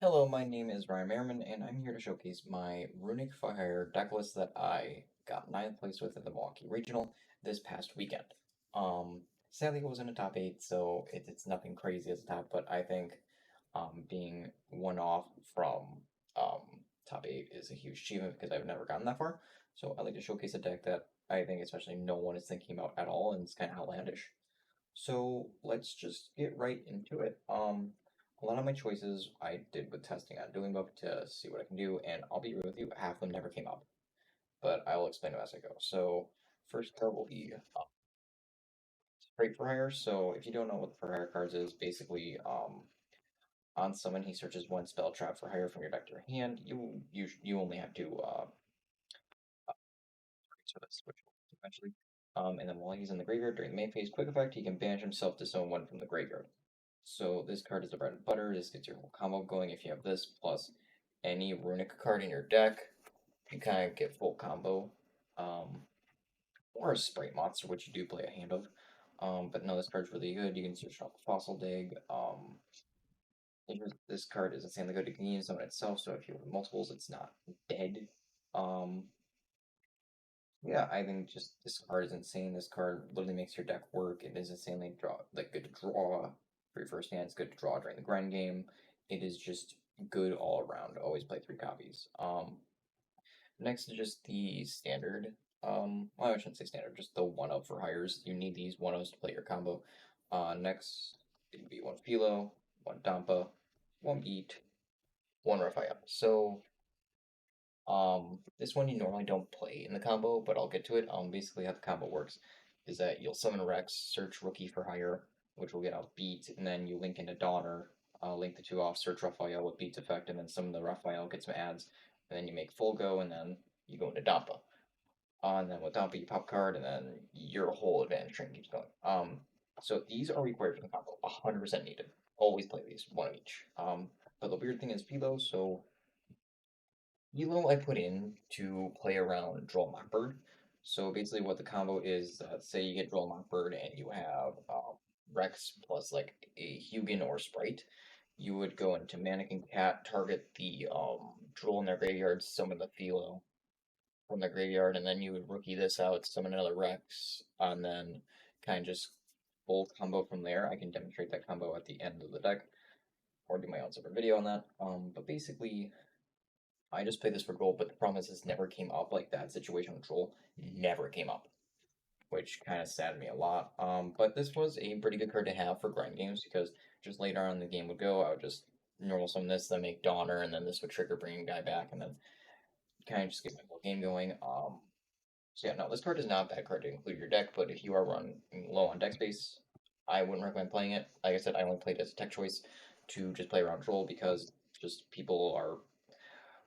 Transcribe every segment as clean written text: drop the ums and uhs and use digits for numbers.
Hello, my name is Ryan Merriman, and I'm here to showcase my Runick Fur Hire deck list that I got 9th place with in the Milwaukee Regional this past weekend. Sadly, it wasn't a top 8, so it's nothing crazy as a top, but I think being one off from um, top 8 is a huge achievement because I've never gotten that far. So I like to showcase a deck that I think especially no one is thinking about at all, and it's kind of outlandish. So let's just get right into it. A lot of my choices I did with testing on Doing Book to see what I can do, and I'll be real with you, half of them never came up, but I will explain them as I go. So first card will be Sprite for Hire. So if you don't know what the for hire cards is, basically on summon he searches one spell trap for hire from your deck to your hand. You only have to switch eventually. And then while he's in the graveyard during the main phase, quick effect, he can banish himself to summon one from the graveyard. So this card is the bread and butter. This gets your whole combo going. If you have this plus any Runick card in your deck, you kind of get full combo. Or a Sprite monster, which you do play a hand of. But no, this card's really good. You can search off a Fossil Dig. This card is insanely good. You can use on itself, so if you have multiples, it's not dead. Um, yeah, I think just this card is insane. This card literally makes your deck work. It is insanely good to draw for your first hand. It's good to draw during the grind game. It is just good all around. Always play 3 copies. Next is just the standard. Well, I shouldn't say standard, just the 1-up for hires. You need these 1-ups to play your combo. Next, it would be 1 Philo, 1 Dampa, 1 Beat, 1 Raphael. So this one you normally don't play in the combo, but I'll get to it. Basically how the combo works is that you'll summon Rex, search Rookie for hire, which will get out Beat, and then you link into Donner, link the 2 off, search Raphael with Beat's effect, and then summon the Raphael, get some ads, and then you make full go, and then you go into Dampa. And then with Dampa you pop card, and then your whole advantage train keeps going. So these are required for the combo, 100% needed. Always play these, 1 of each. But the weird thing is Philo, so YuGiOh I put in to play around Droll Mockbird. So basically, what the combo is, say you get Droll Mockbird and you have Rex plus like a Hugin or Sprite, you would go into Mannequin Cat, target the Droll in their graveyard, summon the Philo from the graveyard, and then you would rookie this out, summon another Rex, and then kind of just full combo from there. I can demonstrate that combo at the end of the deck, or do my own separate video on that. But basically, I just played this for gold, but the problem is this never came up. Like that situation with Troll never came up, which kind of saddened me a lot. But this was a pretty good card to have for grind games because just later on the game would go, I would just normal summon this, then make Donner, and then this would trigger bringing guy back, and then kind of just get my whole game going. So yeah, no, this card is not a bad card to include your deck, but if you are running low on deck space, I wouldn't recommend playing it. Like I said, I only played it as a tech choice to just play around Troll because just people are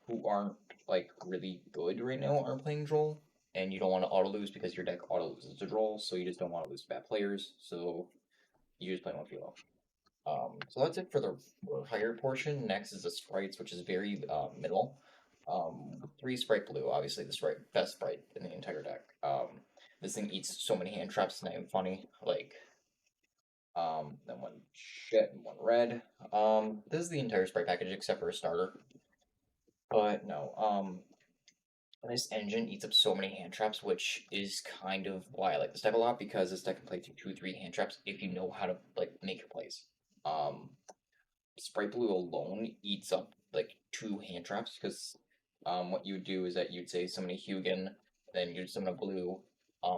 who aren't like really good right now are playing Droll, and you don't want to auto lose because your deck auto loses to Droll, so you just don't want to lose to bad players. So you just play one Philo. So that's it for the higher portion. Next is the sprites, which is very minimal. 3 Sprite blue, obviously the best sprite in the entire deck. This thing eats so many hand traps, not even funny. Like, then 1 shit and 1 red. This is the entire sprite package except for a starter. But no, this engine eats up so many hand traps, which is kind of why I like this deck a lot, because this deck can play through 2 or 3 hand traps if you know how to like make your plays. Sprite Blue alone eats up like 2 hand traps, because what you would do is that you'd say summon a Hugin, then you'd summon a blue.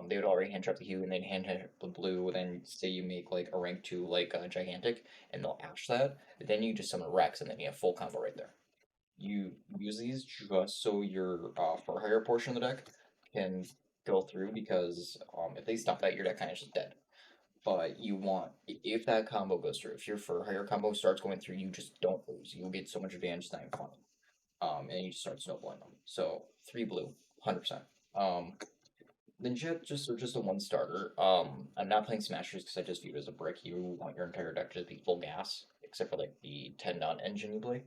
They would already hand trap the Hugin, they'd hand trap the blue, then say you make like a rank 2 like gigantic, and they'll ash that. Then you just summon a Rex, and then you have full combo right there. You use these just so your for higher portion of the deck can go through, because if they stop that, your deck kind of just dead. But you want, if that combo goes through, if your for higher combo starts going through, you just don't lose. You'll get so much advantage, it's not even funny. And you just start snowballing them. So 3 blue, 100%. Then just a 1 starter. I'm not playing Smashers because I just view it as a brick. You want your entire deck to just be full gas, except for like the 10 dot engine you play.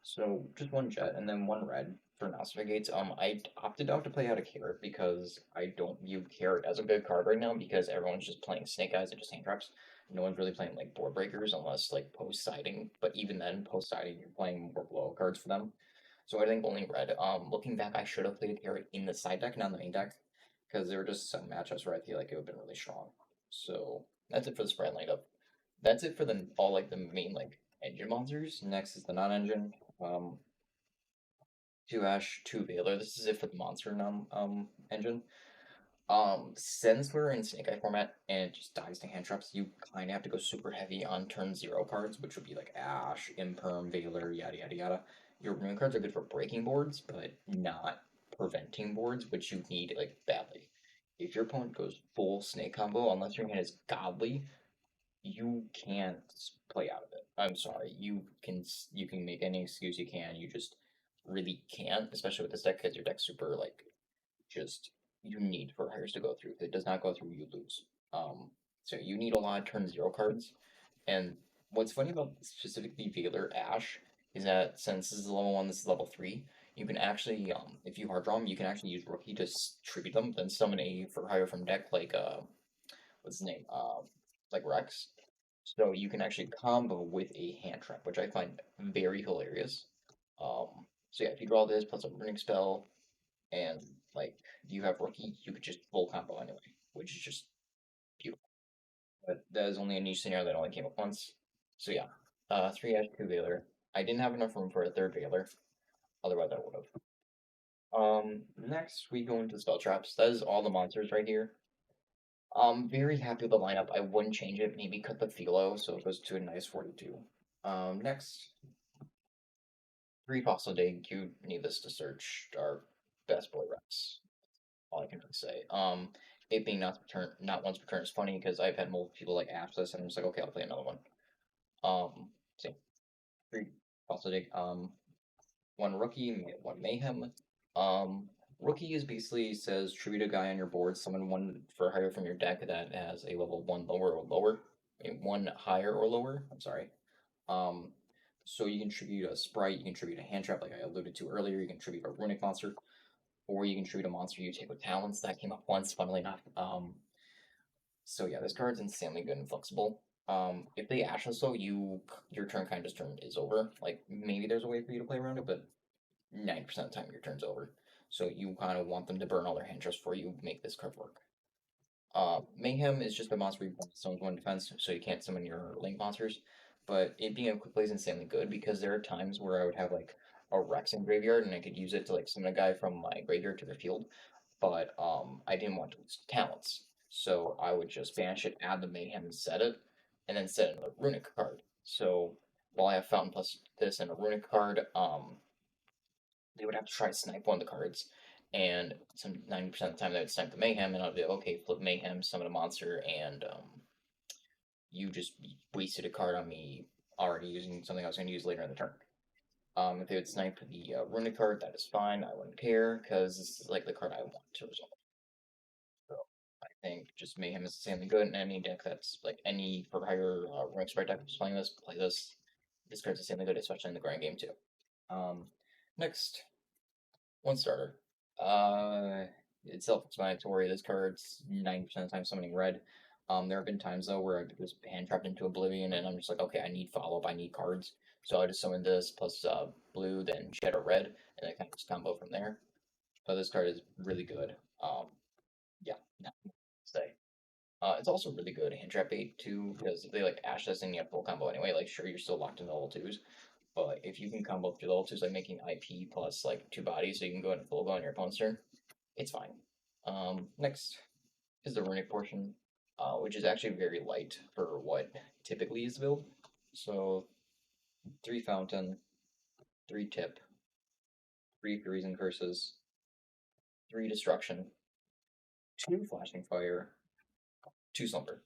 So just 1 jet and then 1 red for Gates. I opted out to play out of Carrot because I don't view Carrot as a good card right now because everyone's just playing Snake Eyes and just hand traps. No one's really playing like board breakers unless like post siding, but even then, post siding, you're playing more blow cards for them. So I think only red. Looking back, I should have played a carry in the side deck, not the main deck, because there were just some matchups where I feel like it would have been really strong. So that's it for the Sprite lineup. That's it for the all like the main like engine monsters. Next is the non-engine. Two Ash, two Veiler. This is it for the monster engine. Since we're in Snake Eye format and it just dies to hand traps, you kind of have to go super heavy on turn 0 cards, which would be like Ash, Imperm, Veiler, yada yada yada. Your rune cards are good for breaking boards, but not preventing boards, which you need like badly. If your opponent goes full snake combo, unless your hand is godly, you can't play out of it. I'm sorry. You can make any excuse you can. You just really can't, especially with this deck, because your deck's super like just you need for hires to go through. If it does not go through, you lose. So you need a lot of turn 0 cards. And what's funny about specifically Veiler Ash is that since this is level 1, this is level 3, you can actually, if you hard draw them, you can actually use Rookie to tribute them, then summon a for hire from deck like, what's his name? Like Rex. So you can actually combo with a hand trap, which I find very hilarious. So yeah, if you draw this plus a Runick spell, and like you have Rookie, you could just full combo anyway, which is just beautiful. But that is only a niche scenario that only came up once. So yeah, 3 Ash, 2 Veiler. I didn't have enough room for a third Veiler, otherwise I would have. Next we go into spell traps. That is all the monsters right here. Very happy with the lineup. I wouldn't change it. Maybe cut the Philo so it goes to a nice 42. Next, 3 Fossil Dig. You need this to search our best boy Rex. All I can really say. It being not once per turn is funny because I've had multiple people like ask this, and I'm just like, okay, I'll play another one. So 3 Fossil Dig. One Rookie, one Mayhem. Rookie is basically says tribute a guy on your board, summon one for hire from your deck that has a level 1 lower or lower. I mean, 1 higher or lower. I'm sorry. Um, so you can tribute a Sprite, you can tribute a hand trap, like I alluded to earlier. You can tribute a Runick monster, or you can tribute a monster you take with talents. That came up once, funnily enough. So yeah, this card's insanely good and flexible. If they ash us though, your turn kind of just turn is over. Like maybe there's a way for you to play around it, but 90% of the time your turn's over. So you kind of want them to burn all their hand traps before you make this card work. Mayhem is just a monster where you summon 1 defense, so you can't summon your link monsters. But it being a quick play is insanely good because there are times where I would have like a Rex in graveyard and I could use it to like summon a guy from my graveyard to the field. But I didn't want to lose talents. So I would just banish it, add the Mayhem and set it, and then set another Runick card. So while I have Fountain plus this and a Runick card, they would have to try to snipe one of the cards, and some 90% of the time they would snipe the Mayhem, and I'd be like, okay, flip Mayhem, summon a monster, and you just wasted a card on me already using something I was going to use later in the turn. If they would snipe the Runick card, that is fine. I wouldn't care because this is like the card I want to resolve. So I think just Mayhem is insanely good in any deck that's like any for hire Runick Spright deck that's playing this, play this. This card's insanely good, especially in the grind game too. Next, one starter. It's self-explanatory. This card's 90% of the time summoning red. There have been times though where I was hand trapped into oblivion, and I'm just like, okay, I need follow up. I need cards, so I just summon this plus blue, then shed a red, and then kind of just combo from there. But this card is really good. Yeah, no, say. It's also really good hand trap bait too, because if they like ash this and you have full combo anyway, like sure you're still locked in the level 2s, but if you can combo through level 2s like making IP plus like 2 bodies so you can go in full go on your opponent's turn, it's fine. Next is the runic portion, which is actually very light for what typically is build. So 3 fountain, 3 tip, 3 furies and curses, 3 destruction, 2 flashing fire, 2 slumber.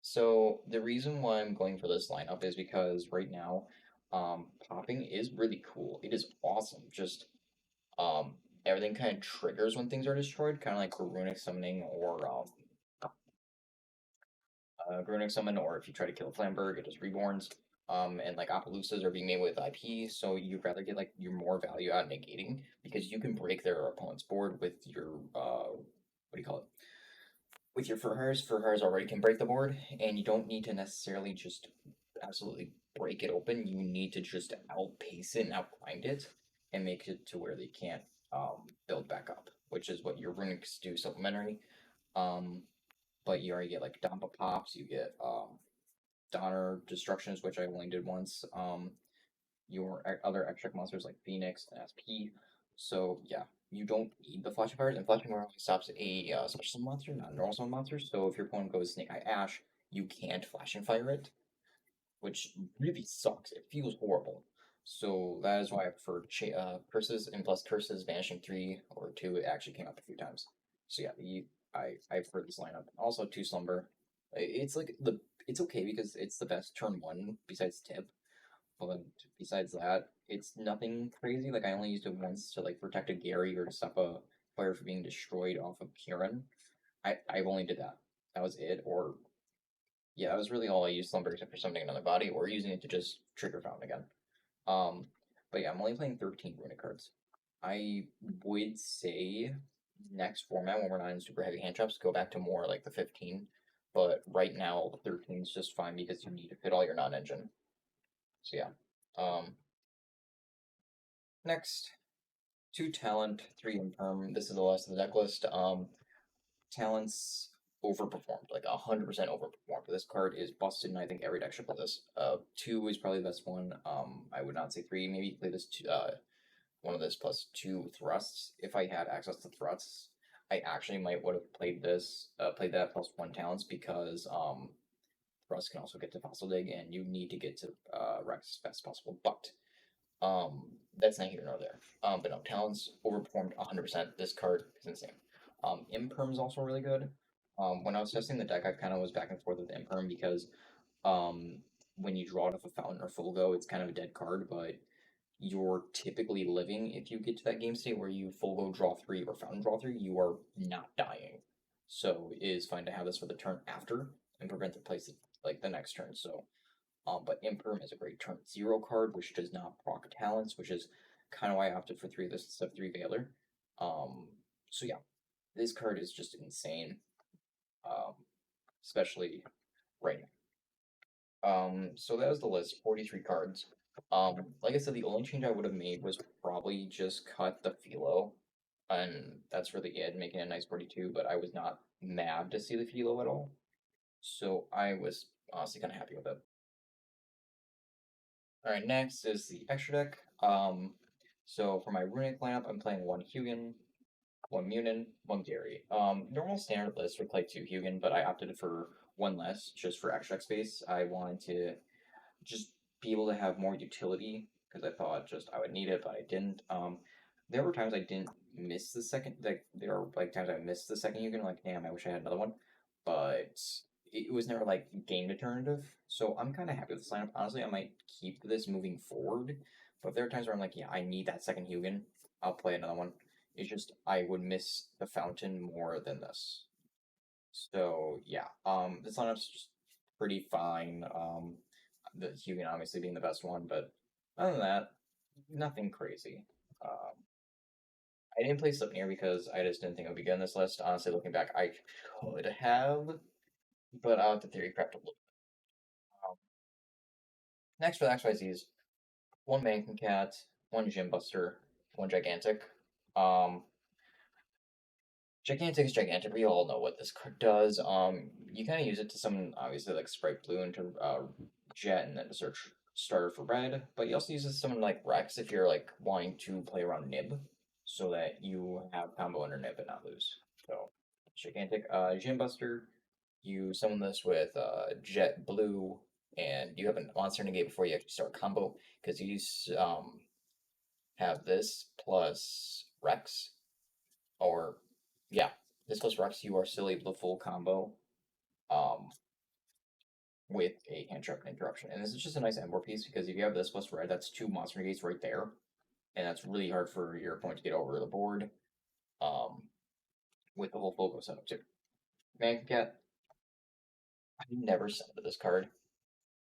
So the reason why I'm going for this lineup is because right now, popping is really cool. It is awesome. Just everything kind of triggers when things are destroyed, kind of like runic summoning or runic summon, or if you try to kill Flamberg, it just reborns. And like Appaloosas are being made with IP, so you'd rather get like your more value out of negating because you can break their opponent's board with your what do you call it? with your fur hires already can break the board, and you don't need to necessarily just absolutely break it open. You need to just outpace it and outgrind it and make it to where they can't build back up, which is what your Runicks do supplementary. Um, but you already get like Dampa Pops, you get Donner Destructions, which I only did once. Your other extra monsters like Phoenix and SP. So yeah, you don't need the Flashing Fires, and Flashing Fire only stops a special monster, not normal summon monsters. So if your opponent goes Snake Eye Ash, you can't Flashing Fire it, which really sucks. It feels horrible. So that is why I prefer curses, and plus curses vanishing 3 or 2. It actually came up a few times. So yeah, I prefer this lineup. Also, two slumber. It's like it's okay because it's the best turn one besides tip. But besides that, it's nothing crazy. Like I only used it once to like protect a Gary or to stop a player from being destroyed off of Kieran. I only did that. That was it. Or yeah, that was really all I used Slumber except for summoning another body or using it to just trigger Fountain again. Um, but yeah, I'm only playing 13 Runick cards. I would say next format when we're not in super heavy hand traps, go back to more like the 15. But right now, the 13 is just fine because you need to fit all your non-engine. So yeah. Next, 2 talent, 3 imperm. This is the last of the deck list. Talents overperformed, like 100% overperformed. This card is busted, and I think every deck should play this. 2 is probably the best one. I would not say 3. Maybe play this one of this plus 2 thrusts. If I had access to thrusts, I actually might would have played this, played that plus 1 talents because thrust can also get to fossil dig, and you need to get to Rex as fast as possible. But that's not here nor there. But no, Talon's overperformed 100%. This card is insane. Imperm is also really good. When I was testing the deck, I kind of was back and forth with Imperm because um, when you draw it off a Fountain or Fulgo, it's kind of a dead card, but you're typically living if you get to that game state where you Fulgo draw 3 or Fountain draw 3, you are not dying. So it is fine to have this for the turn after and prevent the place like the next turn. So but Imperm is a great turn 0 card, which does not proc talents, which is kind of why I opted for 3 of this instead of 3 Veiler. So yeah, this card is just insane, um, especially right now. So that was the list, 43 cards. Like I said, the only change I would have made was probably just cut the Philo, and that's really it, making a nice 42, but I was not mad to see the Philo at all. So I was honestly kind of happy with it. All right, next is the extra deck. So for my Runick lineup, I'm playing 1 Hugin, 1 Munin, 1 Gary. Normal standard list would play 2 Hugin, but I opted for 1 less just for extra deck space. I wanted to just be able to have more utility because I thought just I would need it, but I didn't. There were times I didn't miss the second. Like there are like times I missed the second Hugin. Like damn, I wish I had another one, but it was never like game determinative. So I'm kind of happy with this lineup. Honestly, I might keep this moving forward. But if there are times where I'm like, yeah, I need that second Hugin, I'll play another one. It's just I would miss the fountain more than this. So yeah, this lineup's just pretty fine. The Hugin obviously being the best one, but other than that, nothing crazy. I didn't play Slipnir because I just didn't think it would be good in this list. Honestly, looking back, I could have, but I'll have to theory craft a little. Um, Next for the XYZs, 1 Mankin Cat, 1 Gym Buster, 1 Gigantic. Um, Gigantic is gigantic. We all know what this card does. You kind of use it to summon, obviously, like Sprite Blue into Jet, and then to search starter for red. But you also use it to summon like Rex if you're like wanting to play around Nib, so that you have combo under Nib and not lose. So gigantic. Gym Buster. You summon this with Jet Blue, and you have a monster negate before you actually start combo because you have this plus Rex or yeah, this plus Rex, you are still able to full combo um, with a hand trap and interruption. And this is just a nice Ember piece because if you have this plus red, that's 2 monster negates right there. And that's really hard for your opponent to get over the board um, with the whole Fogo setup too. Cat, I never sent to this card.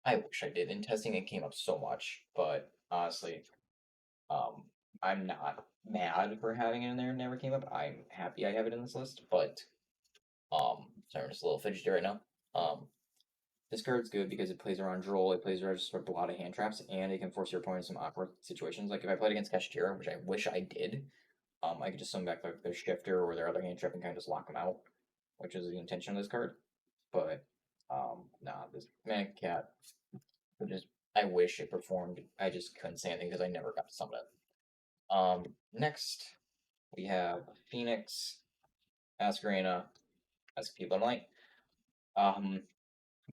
I wish I did. In testing, it came up so much, but honestly, um, I'm not mad for having it in there. It never came up. I'm happy I have it in this list, but Sorry, I'm just a little fidgety right now. This card's good because it plays around Droll, it plays around just a lot of hand traps, and it can force your opponent in some awkward situations. Like if I played against Kashtira, which I wish I did, I could just summon back like their Shifter or their other hand trap and kind of just lock them out, which is the intention of this card. But nah, this Manic Cat, just I wish it performed. I just couldn't say anything because I never got to summon it. Next we have Phoenix, Askara, People Light.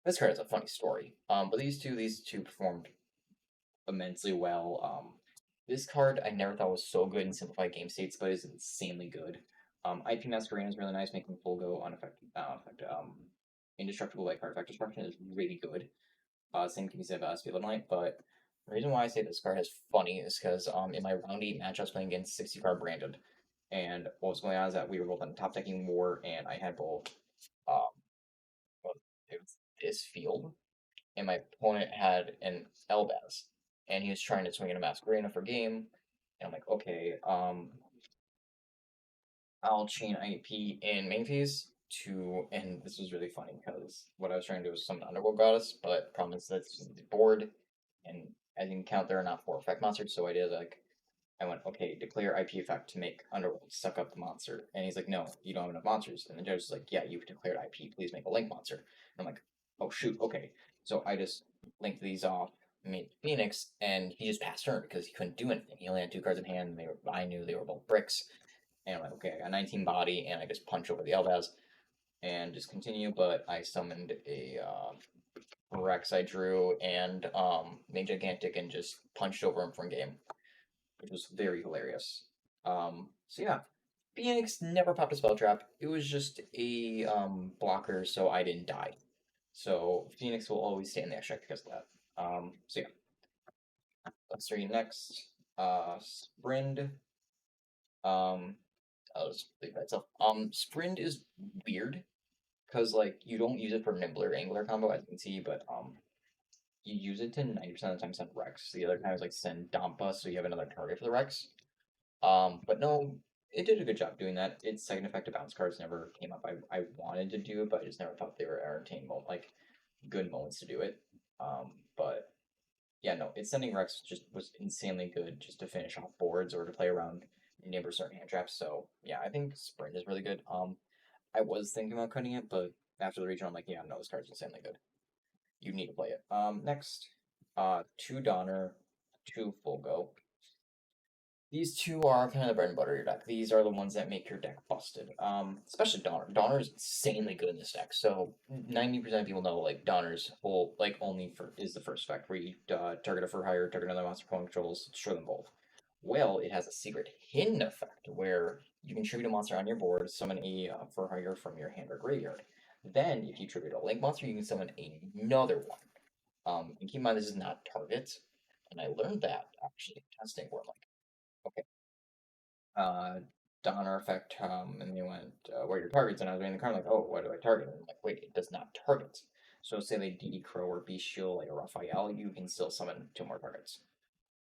This card has a funny story. But these two performed immensely well. This card I never thought was so good in simplified game states, but is insanely good. IP Masquerade is really nice, making full go unaffected, indestructible like card effect destruction is really good. Same can be said about Speed Night, but the reason why I say this card is funny is because in my round 8 match I was playing against 60 card branded, and what was going on is that we were both on top decking war, and I had both um, it was this field, and my opponent had an Elbaz, and he was trying to swing in a Masquerena for game, and I'm like, okay, I'll chain IP in main phase to, and this was really funny because what I was trying to do was summon Underworld Goddess, but problem is that's the board, and as you can count, there are not 4 effect monsters, so I went, okay, declare IP effect to make Underworld suck up the monster. And he's like, no, you don't have enough monsters. And the judge is like, yeah, you've declared IP, please make a link monster. And I'm like, oh shoot, okay. So I just linked these off, made Phoenix, and he just passed turn because he couldn't do anything. He only had 2 cards in hand, and I knew they were both bricks. And I'm like, okay, I got 19 body, and I just punch over the Elbaz and just continue, but I summoned a Rex I drew and made Gigantic and just punched over him from game, which was very hilarious. So yeah, Phoenix never popped a spell trap. It was just a blocker, so I didn't die. So Phoenix will always stay in the extract because of that. So yeah, let's read next. Sprind. Um, I'll just leave that itself. Sprind is weird because like you don't use it for nimbler angler combo as you can see, but you use it to 90% of the time send Rex. The other time is like send Dampa, so you have another target for the Rex. But no, it did a good job doing that. Its second effective bounce cards never came up. I wanted to do it, but I just never thought they were entertaining like good moments to do it. But yeah, no, its sending Rex just was insanely good just to finish off boards or to play around neighbor certain hand traps. So yeah, I think Sprint is really good. I was thinking about cutting it, but after the region, I'm like, yeah, no, this card's insanely good. You need to play it. Next, 2 Donner, 2 Full Go. These two are kind of the bread and butter of your deck. These are the ones that make your deck busted. Especially Donner. Donner is insanely good in this deck. So 90% of people know like Donner's whole like only for is the first effect where you target a Fur Hire, target another monster opponent controls, destroy them both. Well, it has a secret hidden effect where you can tribute a monster on your board, summon a Fur Hire from your hand or graveyard. Then, if you tribute a Link monster, you can summon another one. And keep in mind this is not target, and I learned that actually testing where I'm like, okay, Donner effect, and they went, where are your targets? And I was reading the card, like, oh, what do I target? And I'm like, wait, it does not target. So say they DD Crow or Bestial, like a Raphael, you can still summon 2 more targets.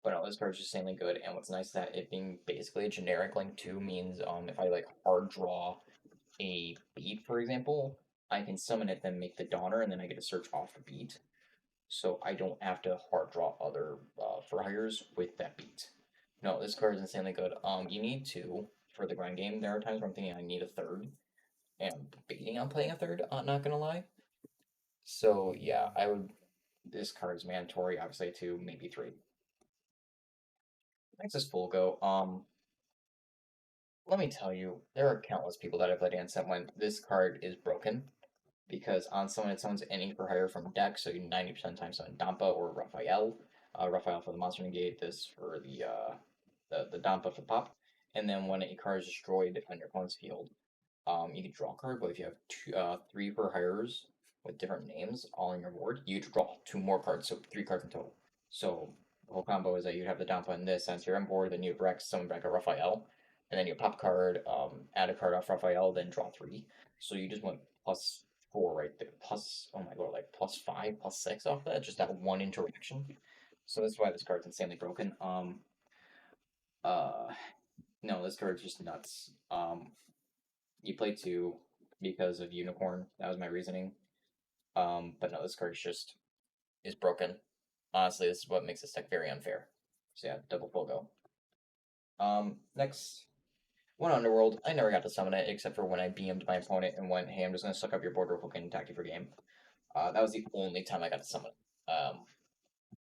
But no, this card's just insanely good, and what's nice is that it being basically a generic Link 2 means, if I, like, hard draw a beat, for example, I can summon it, then make the Donner, and then I get to search off the beat. So I don't have to hard draw other Fur Hires with that beat. No, this card is insanely good. You need 2 for the grind game. There are times where I'm thinking I need a third, and I'm debating on playing a third. Not gonna lie. So yeah, I would. This card is mandatory, obviously 2, maybe 3. Next is Full Go. Let me tell you, there are countless people that I've played against that when this card is broken because on summon it summons any for hire from deck, so you 90% of the time summon Dampa or Raphael. Raphael for the monster negate, this for the Dampa for the pop. And then when a card is destroyed on your opponent's field, you can draw a card, but if you have 3 for hires with different names all on your board, you draw 2 more cards, so 3 cards in total. So the whole combo is that you have the Dampa in this, since you're on board, then you have Rex, summon back a Raphael, and then you pop card, add a card off Raphael, then draw 3. So you just went +4 right there. Plus, oh my lord, like +5, +6 off that, just that one interaction. So that's why this card's insanely broken. Uh, no, this card's just nuts. You play 2, because of Unicorn. That was my reasoning. But no, this card is broken. Honestly, this is what makes this deck very unfair. So yeah, double full go. Next one Underworld. I never got to summon it except for when I beamed my opponent and went, "Hey, I'm just gonna suck up your board real quick and attack you for game." That was the only time I got to summon it.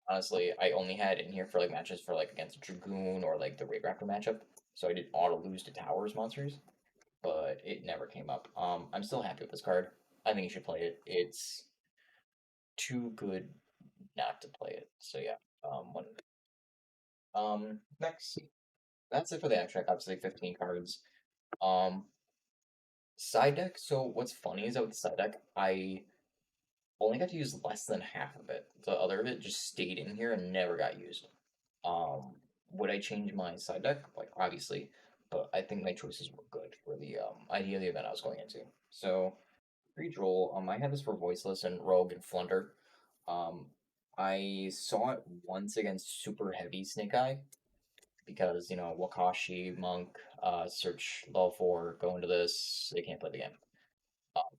Honestly, I only had it in here for like matches for like against Dragoon or like the Raid Raptor matchup, so I didn't auto lose to Towers monsters, but it never came up. I'm still happy with this card. I think you should play it. It's too good not to play it. So yeah. One. Next, that's it for the extract. Obviously, 15 cards. Um, Side deck. So what's funny is that with the side deck, I only got to use less than half of it. The other of it just stayed in here and never got used. Um, would I change my side deck? Like obviously, but I think my choices were good for the idea of the event I was going into. So redraw. I had this for Voiceless and Rogue and Flunder. Um, I saw it once against Super Heavy Snake Eye because Wakashi Monk search level 4 go into this, they can't play the game.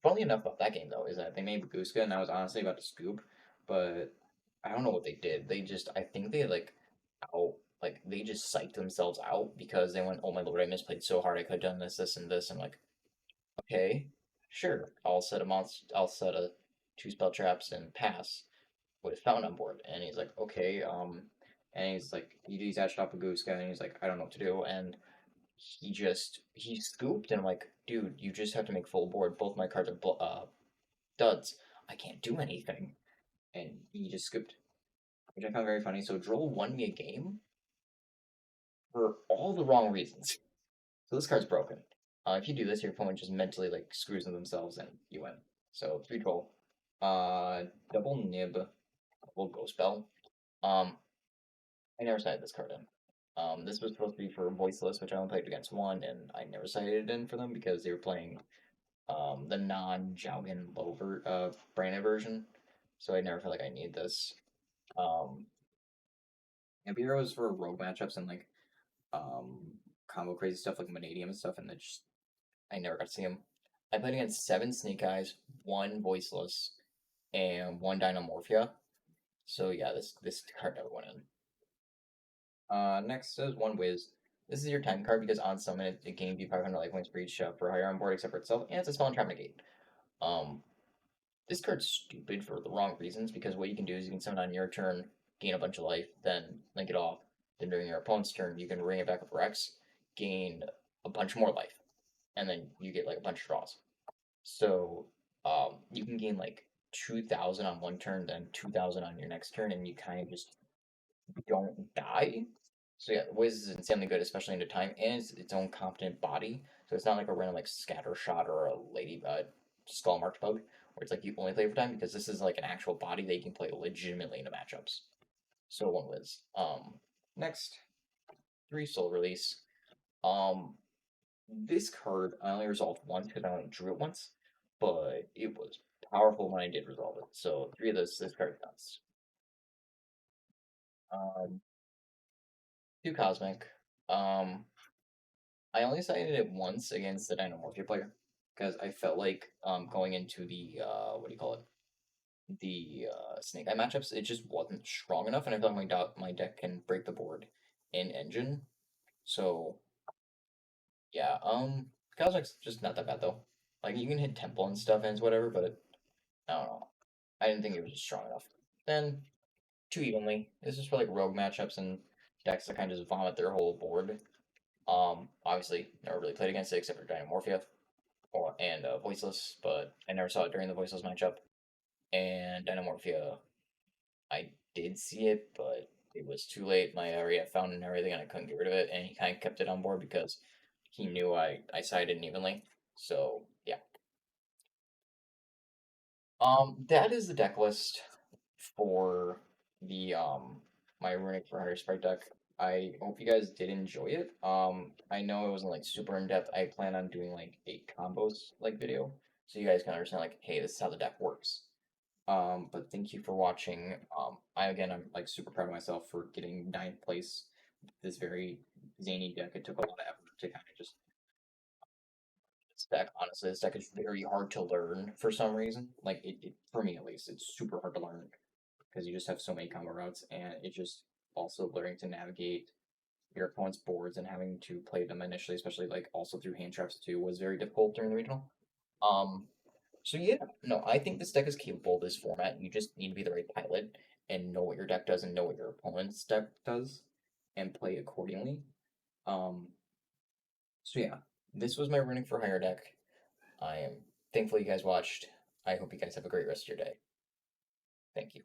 Funny enough about that game though is that they made Baguska and I was honestly about to scoop, but I don't know what they did. I think they out they just psyched themselves out because they went, "Oh my lord, I misplayed so hard. I could have done this, this, and this." I'm like, okay, sure, I'll set a 2 spell traps and pass with Fountain on board. And he's like, okay, and he's like, he's hatched off a goose guy, and he's like, I don't know what to do. And he scooped, and I'm like, dude, you just have to make full board. Both my cards are duds. I can't do anything. And he just scooped, which I found very funny. So Droll won me a game for all the wrong reasons. So this card's broken. If you do this, your opponent just mentally screws with themselves, and you win. So 3 Droll. Double Nib, double Ghost Bell. I never cited this card in. This was supposed to be for Voiceless, which I only played against one, and I never cited it in for them because they were playing the non-Jaugen branded version, so I never felt like I need this. Ampero is for rogue matchups and um, combo crazy stuff like Vanadium and stuff, and I never got to see him. I played against 7 Snake Eyes, 1 Voiceless, and 1 Dynamorphia. So yeah, this card never went in. Next is 1 Wiz. This is your time card because on summon it gains you 500 life points for each for hire on board except for itself, and it's a spell and trap negate. This card's stupid for the wrong reasons because what you can do is you can summon on your turn, gain a bunch of life, then link it off. Then during your opponent's turn, you can ring it back with Rex, gain a bunch more life, and then you get a bunch of draws. So you can gain 2,000 on one turn, then 2,000 on your next turn, and you kind of just don't die. So yeah, Wiz is insanely good, especially into time, and it's its own competent body. So it's not like a random scatter shot or a lady skull marked bug, where it's you only play for time because this is an actual body that you can play legitimately into matchups. So 1 Wiz. Next, 3 Soul Release. This card I only resolved once because I only drew it once, but it was powerful when I did resolve it. So 3 of this card is nuts. 2 Cosmic. I only cited it once against the Dynamorphia player because I felt like going into the what do you call it, the Snake Eye matchups, it just wasn't strong enough, and I felt like my deck can break the board in Engine. So yeah, Cosmic's just not that bad though. You can hit Temple and stuff and it's whatever, but I don't know. I didn't think it was strong enough. Then 2 Evenly. This is for rogue matchups and decks that kind of just vomit their whole board. Obviously never really played against it except for Dynamorphia and Voiceless, but I never saw it during the Voiceless matchup. And Dynamorphia, I did see it, but it was too late. My area found and everything, and I couldn't get rid of it. And he kind of kept it on board because he knew I sided evenly. So yeah. That is the deck list for the my Runick Fur Hire Spright deck. I hope you guys did enjoy it. I know it wasn't super in depth. I plan on doing a combos video, so you guys can understand hey, this is how the deck works. But thank you for watching. I'm super proud of myself for getting 9th place with this very zany deck. It took a lot of effort to kind of just deck. Honestly, this deck is very hard to learn for some reason. Like for me at least, it's super hard to learn because you just have so many combo routes, and it just also learning to navigate your opponent's boards and having to play them initially, especially like also through hand traps too, was very difficult during the regional. Um, so yeah, no, I think this deck is capable of this format. You just need to be the right pilot and know what your deck does and know what your opponent's deck does and play accordingly. Um, so yeah, this was my Runick Fur Hire deck. I am thankful you guys watched. I hope you guys have a great rest of your day. Thank you.